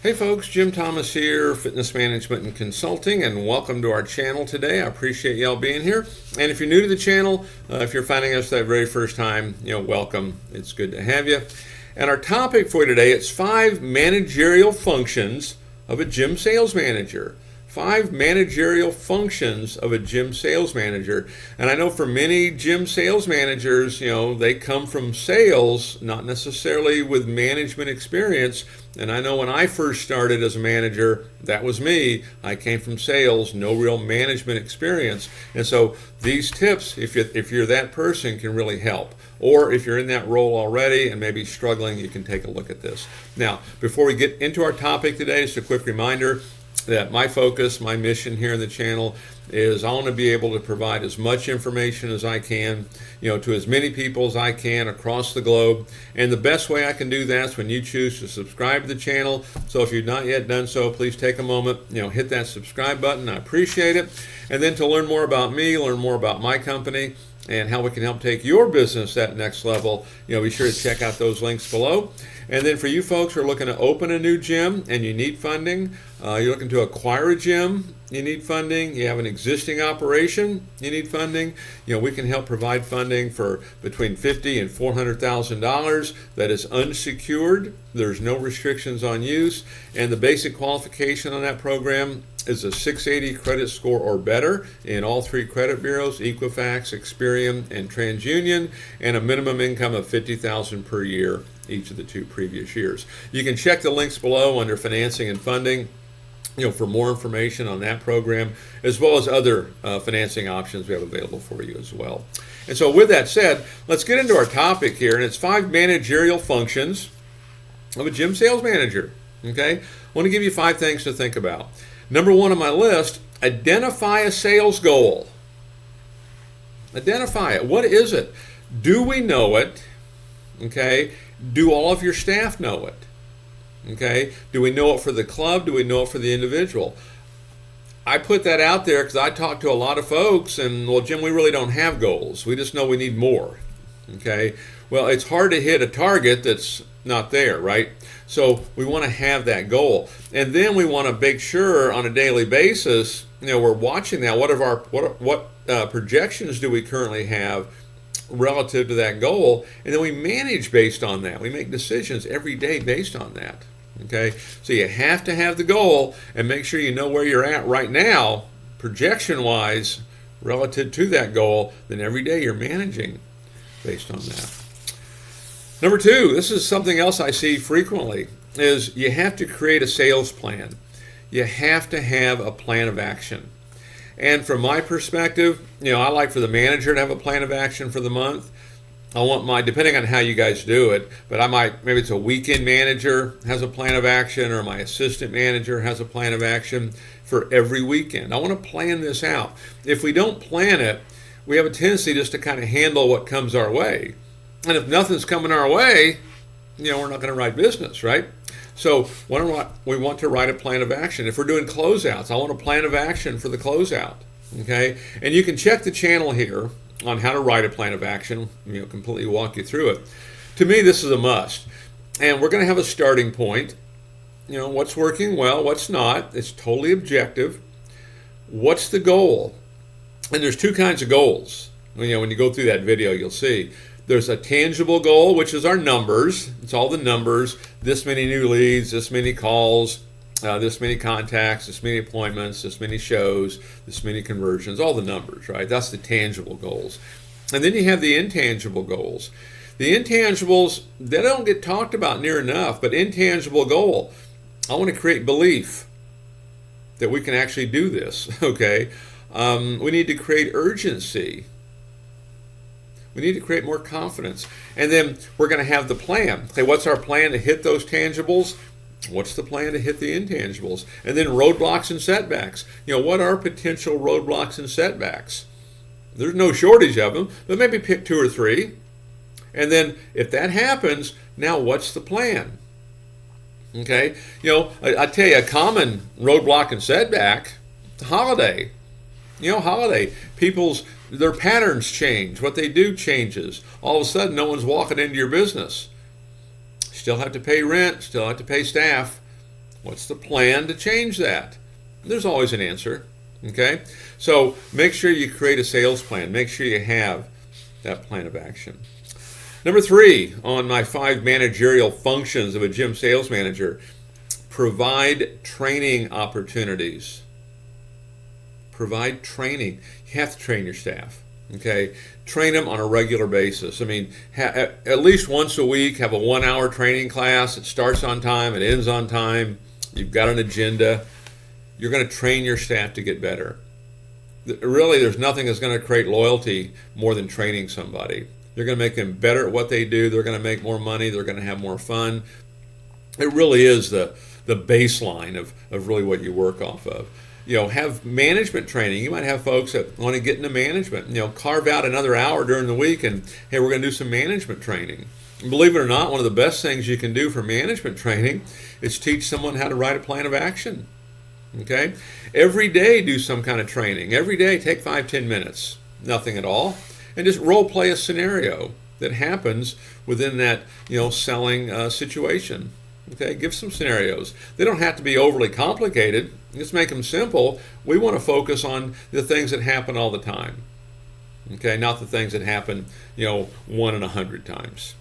Hey folks, Jim Thomas here, Fitness Management and Consulting, and welcome to our channel today. I appreciate y'all being here. And if you're new to the channel, if you're finding us that very first time, welcome. It's good to have you. And our topic for today, it's 5 managerial functions of a gym sales manager. 5 managerial functions of a gym sales manager. And I know for many gym sales managers, they come from sales, not necessarily with management experience. And I know when I first started as a manager, that was me. I came from sales, no real management experience. And so these tips, if you're that person, can really help. Or if you're in that role already and maybe struggling, you can take a look at this. Now, before we get into our topic today, just a quick reminder that my focus, my mission here in the channel is I want to be able to provide as much information as I can, to as many people as I can across the globe. And the best way I can do that is when you choose to subscribe to the channel. So if you've not yet done so, please take a moment, hit that subscribe button. I appreciate it. And then to learn more about me, learn more about my company, and how we can help take your business that next level, be sure to check out those links below. And then for you folks who are looking to open a new gym and you need funding, you're looking to acquire a gym, you need funding, you have an existing operation, you need funding, we can help provide funding for between $50,000 and $400,000 that is unsecured. There's no restrictions on use, and the basic qualification on that program is a 680 credit score or better in all 3 credit bureaus, Equifax, Experian, and TransUnion, and a minimum income of $50,000 per year each of the 2 previous years. You can check the links below under financing and funding, for more information on that program, as well as other financing options we have available for you as well. And so with that said, let's get into our topic here, and it's 5 managerial functions of a gym sales manager. Okay, I want to give you 5 things to think about. Number 1 on my list, identify a sales goal. Identify it. What is it? Do we know it? Okay. Do all of your staff know it? Okay. Do we know it for the club? Do we know it for the individual? I put that out there because I talk to a lot of folks and, well, Jim, we really don't have goals. We just know we need more. Okay. Well, it's hard to hit a target that's not there, right? So we want to have that goal, and then we want to make sure on a daily basis, we're watching that. What projections do we currently have relative to that goal, and then we manage based on that. We make decisions every day based on that. Okay, so you have to have the goal and make sure you know where you're at right now, projection-wise, relative to that goal. Then every day you're managing based on that. Number 2, this is something else I see frequently, is you have to create a sales plan. You have to have a plan of action. And from my perspective, I like for the manager to have a plan of action for the month. I want depending on how you guys do it, but maybe it's a weekend manager has a plan of action, or my assistant manager has a plan of action for every weekend. I want to plan this out. If we don't plan it, we have a tendency just to kind of handle what comes our way. And if nothing's coming our way, we're not going to write business, right? So we want to write a plan of action. If we're doing closeouts, I want a plan of action for the closeout, okay? And you can check the channel here on how to write a plan of action, completely walk you through it. To me, this is a must. And we're going to have a starting point. What's working well, what's not. It's totally objective. What's the goal? And there's 2 kinds of goals. When you go through that video, you'll see. There's a tangible goal, which is our numbers. It's all the numbers. This many new leads, this many calls, this many contacts, this many appointments, this many shows, this many conversions, all the numbers, right? That's the tangible goals. And then you have the intangible goals. The intangibles, they don't get talked about near enough, but intangible goal, I want to create belief that we can actually do this, okay? We need to create urgency. We need to create more confidence. And then we're going to have the plan. Okay, what's our plan to hit those tangibles? What's the plan to hit the intangibles? And then roadblocks and setbacks. What are potential roadblocks and setbacks? There's no shortage of them, but maybe pick 2 or 3. And then if that happens, now what's the plan? Okay, I tell you, a common roadblock and setback, holiday. Holiday. Their patterns change. What they do changes. All of a sudden, no one's walking into your business. Still have to pay rent, still have to pay staff. What's the plan to change that? There's always an answer. Okay? So make sure you create a sales plan. Make sure you have that plan of action. Number 3 on my 5 managerial functions of a gym sales manager, provide training opportunities. Provide training. You have to train your staff. Okay? Train them on a regular basis. I mean, at least once a week, have a 1-hour training class. It starts on time, it ends on time. You've got an agenda. You're going to train your staff to get better. Really, there's nothing that's going to create loyalty more than training somebody. You're going to make them better at what they do. They're going to make more money. They're going to have more fun. It really is the baseline of really what you work off of. Have management training. You might have folks that want to get into management. Carve out another hour during the week and, hey, we're going to do some management training. And believe it or not, one of the best things you can do for management training is teach someone how to write a plan of action. Okay? Every day do some kind of training. Every day take 5-10 minutes. Nothing at all. And just role play a scenario that happens within that, selling situation. Okay, give some scenarios. They don't have to be overly complicated. Just make them simple. We want to focus on the things that happen all the time. Okay, not the things that happen, 1 in 100 times.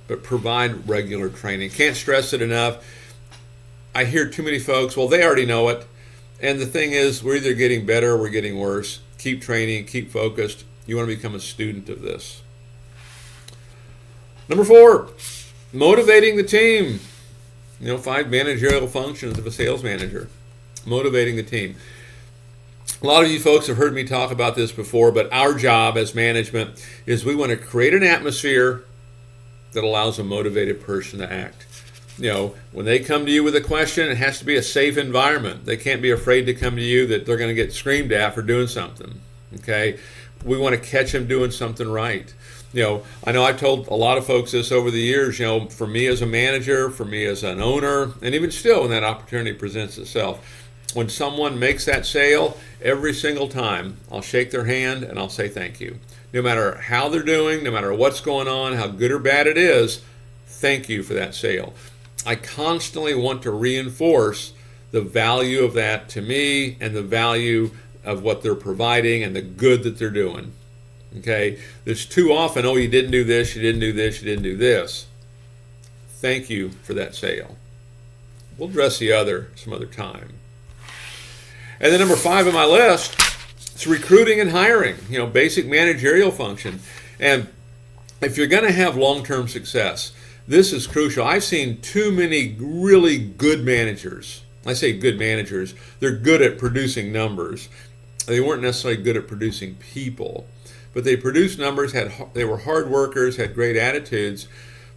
But provide regular training. Can't stress it enough. I hear too many folks, well, they already know it. And the thing is, we're either getting better or we're getting worse. Keep training, keep focused. You want to become a student of this. Number 4, motivating the team. 5 managerial functions of a sales manager. Motivating the team. A lot of you folks have heard me talk about this before, but our job as management is we want to create an atmosphere that allows a motivated person to act. When they come to you with a question, it has to be a safe environment. They can't be afraid to come to you that they're going to get screamed at for doing something. Okay? We want to catch them doing something right. I know I've told a lot of folks this over the years, for me as a manager, for me as an owner, and even still when that opportunity presents itself, when someone makes that sale, every single time I'll shake their hand and I'll say thank you. No matter how they're doing, no matter what's going on, how good or bad it is, thank you for that sale. I constantly want to reinforce the value of that to me and the value of what they're providing and the good that they're doing. Okay, there's too often, oh, you didn't do this, you didn't do this, you didn't do this. Thank you for that sale. We'll address the other some other time. And then number 5 on my list is recruiting and hiring, basic managerial function. And if you're going to have long-term success, this is crucial. I've seen too many really good managers. I say good managers. They're good at producing numbers. They weren't necessarily good at producing people. But they produced numbers, they were hard workers, had great attitudes,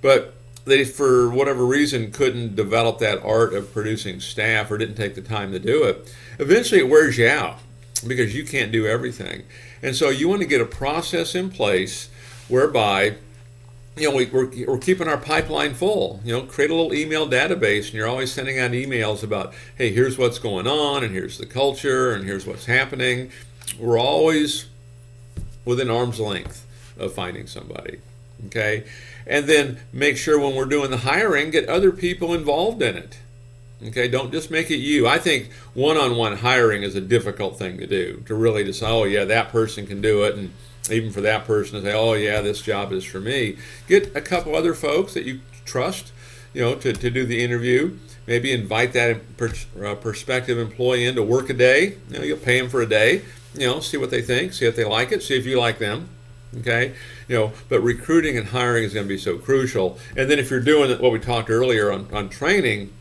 but they, for whatever reason, couldn't develop that art of producing staff or didn't take the time to do it. Eventually it wears you out because you can't do everything. And so you want to get a process in place whereby we're keeping our pipeline full. Create a little email database, and you're always sending out emails about, hey, here's what's going on, and here's the culture, and here's what's happening. We're always within arm's length of finding somebody, okay? And then make sure when we're doing the hiring, get other people involved in it, okay? Don't just make it you. I think one-on-one hiring is a difficult thing to do, to really decide, oh, yeah, that person can do it, and even for that person to say, oh, yeah, this job is for me. Get a couple other folks that you trust, to do the interview. Maybe invite that prospective employee in to work a day. You'll pay them for a day. See what they think, see if they like it, see if you like them, okay? But recruiting and hiring is going to be so crucial. And then if you're doing what we talked earlier on training,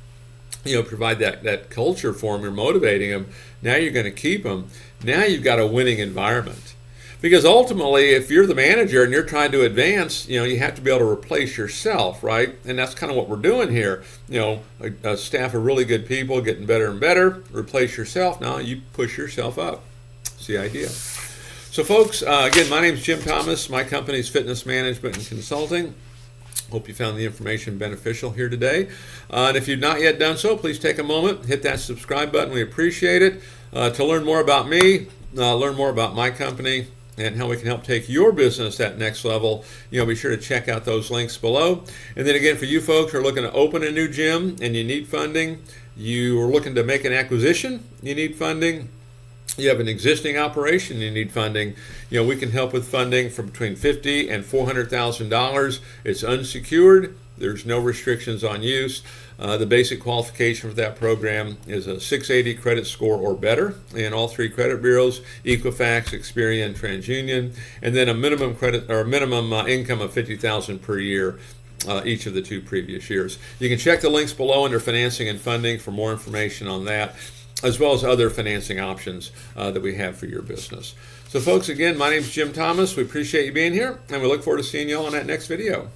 provide that culture for them, you're motivating them, now you're going to keep them. Now you've got a winning environment. Because ultimately, if you're the manager and you're trying to advance, you have to be able to replace yourself, right? And that's kind of what we're doing here. A staff of really good people getting better and better, replace yourself, now you push yourself up. The idea. So folks, again, my name is Jim Thomas. My company is Fitness Management and Consulting. Hope you found the information beneficial here today. And if you've not yet done so, please take a moment, hit that subscribe button. We appreciate it. To learn more about me, learn more about my company, and how we can help take your business that next level, be sure to check out those links below. And then again, for you folks who are looking to open a new gym and you need funding, you are looking to make an acquisition, you need funding, you have an existing operation, you need funding, we can help with funding from between $50,000 and $400,000. It's unsecured. There's no restrictions on use. The basic qualification for that program is a 680 credit score or better in all 3 credit bureaus, Equifax, Experian, TransUnion, and then a minimum credit or minimum income of $50,000 per year each of the 2 previous years. You can check the links below under financing and funding for more information on that, as well as other financing options that we have for your business. So folks, again, my name is Jim Thomas. We appreciate you being here, and we look forward to seeing you all in that next video.